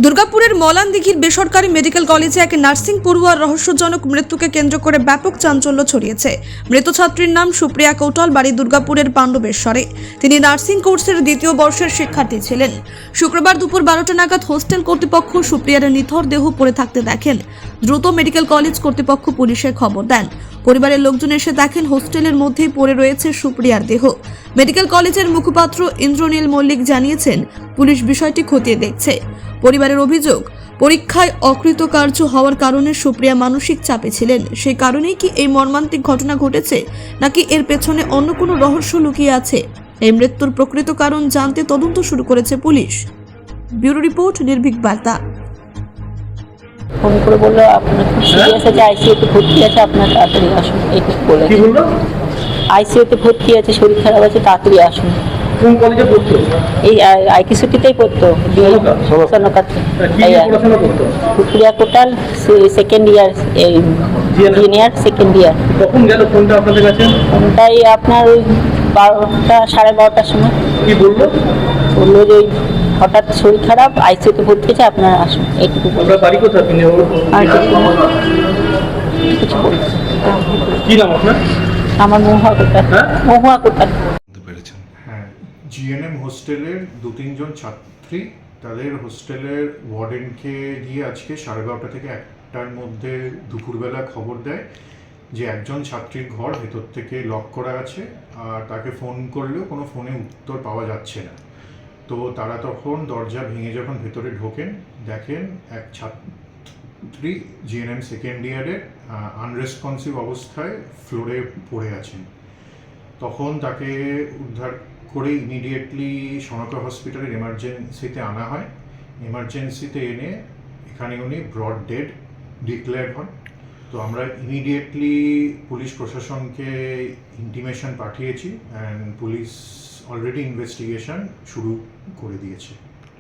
দুর্গাপুরের মলানদিঘির বেসরকারি মেডিকেল কলেজে এক নার্সিং পড়ুয়ার রহস্যজনক মৃত্যুকে কেন্দ্র করে ব্যাপক চাঞ্চল্য ছড়িয়েছে। মৃত ছাত্রীর নাম সুপ্রিয়া কৌটাল, বাড়ি দুর্গাপুরের পাণ্ডবেশ্বরে। তিনি নার্সিং কোর্সের দ্বিতীয় বর্ষের শিক্ষার্থী ছিলেন। শুক্রবার দুপুর 12টা নাগাদ হোস্টেল কর্তৃপক্ষ সুপ্রিয়ার নিথর দেহ পড়ে থাকতে দেখেন। দ্রুত মেডিকেল কলেজ কর্তৃপক্ষ পুলিশে খবর দেন। পরিবারের লোকজন এসে দেখেন হোস্টেলের মধ্যেই পড়ে রয়েছে সুপ্রিয়ার দেহ। মেডিকেল কলেজের মুখপাত্র ইন্দ্রনীল মল্লিক জানিয়েছেন, পুলিশ বিষয়টি খতিয়ে দেখছে। পরিবারের অভিযোগ, পরীক্ষায় অকৃতকার্য হওয়ার কারণে সুপ্রিয়া মানসিক চাপে ছিলেন। সেই কারণেই কি এই মর্মান্তিক ঘটনা ঘটেছে, নাকি এর পেছনে অন্য কোনো রহস্য লুকিয়ে আছে? এই মৃত্যুর প্রকৃত কারণ জানতে তদন্ত শুরু করেছে পুলিশ। ব্যুরো রিপোর্ট, নির্ভীক বার্তা। ফোন করে বললো আপনার খুব সিরিয়াস আছে, আইসিইউতে ভর্তি আছে, আপনার তাড়াতাড়ি আসুন। এইটুকু বলে। কি বললো? আইসিইউতে ভর্তি আছে, শরীর খারাপ আছে, তাড়াতাড়ি আসুন। কোন কলেজে পড়তো? এই আইকিসুটিতেই পড়তো। সনকাতে। কি নিয়ে পড়াশোনা করতো? Supriya Kotal second year, junior second year. কখন গেল ফোনটা আপনাদের কাছে? ফোনটাই আপনার ওই 12টা, 12:30টার সময়। কি বললো? বললো যে ওই হঠাৎ শরীর খারাপ, আইসিইউতে ভর্তি আছে, আপনারা আসুন। এইটুকু বললো। আপনার বাড়ি কোথায়? আপনি আর কিছু বলছে। কি নাম আপনার? আমার মহুয়া কোটাল। হ্যাঁ? মহুয়া কোটাল। হ্যাঁ, জিএনএম হোস্টেলের 2-3 জন ছাত্রী তাদের হোস্টেলের ওয়ার্ডেনকে গিয়ে আজকে 12:30 থেকে 1টার মধ্যে দুপুরবেলা খবর দেয় যে একজন ছাত্রীর ঘর ভেতর থেকে লক করা আছে, আর তাকে ফোন করলেও কোনো ফোনে উত্তর পাওয়া যাচ্ছে না। তো তারা তখন দরজা ভেঙে যখন ভেতরে ঢোকেন, দেখেন এক ছাত্রী জিএনএম সেকেন্ড ইয়ারের আনরেসপন্সিভ অবস্থায় ফ্লোরে পড়ে আছেন। তখন তাকে উদ্ধার করে ইমিডিয়েটলি সনকা হসপিটালের এমার্জেন্সিতে আনা হয়। এমার্জেন্সিতে এনে এখানে উনি ব্রড ডেড ডিক্লেয়ার্ড হন। তো আমরা ইমিডিয়েটলি পুলিশ প্রশাসনকে ইন্টিমেশন পাঠিয়েছি অ্যান্ড পুলিশ অলরেডি ইনভেস্টিগেশন শুরু করে দিয়েছে।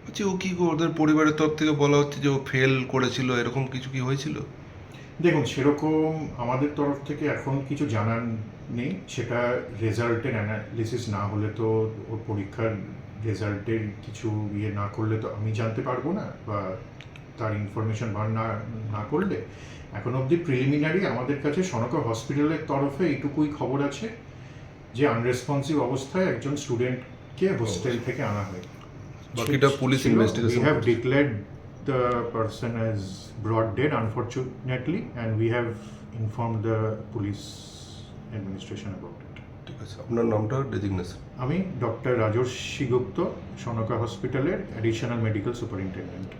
আচ্ছা, ও কি ওদের পরিবারের তরফ থেকে বলা হচ্ছে যে ও ফেল করেছিল, এরকম কিছু কি হয়েছিল? দেখুন, সেরকম আমাদের তরফ থেকে এখন কিছু জানার নেই। সেটা রেজাল্টের অ্যানালিসিস না হলে তো, ওর পরীক্ষার রেজাল্টের কিছু ইয়ে না করলে তো আমি জানতে পারবো না, বা তার ইনফরমেশন বার না করলে। এখন অবধি প্রিলিমিনারি আমাদের কাছে সনকা হসপিটালের তরফে এইটুকুই খবর আছে যে আনরেসপন্সিভ অবস্থায় একজন স্টুডেন্টকে হোস্টেল থেকে আনা হয়। বাকিটা police investigation. We have declared the person as brought dead, unfortunately, and we have informed the police administration about it. ঠিক আছে, আপনার নামটা, ডেজিগনেশন? আমি ডক্টর রাজর্ষি গুপ্ত, সনকা হসপিটালের অ্যাডিশনাল মেডিকেল সুপারিনটেন্ডেন্ট।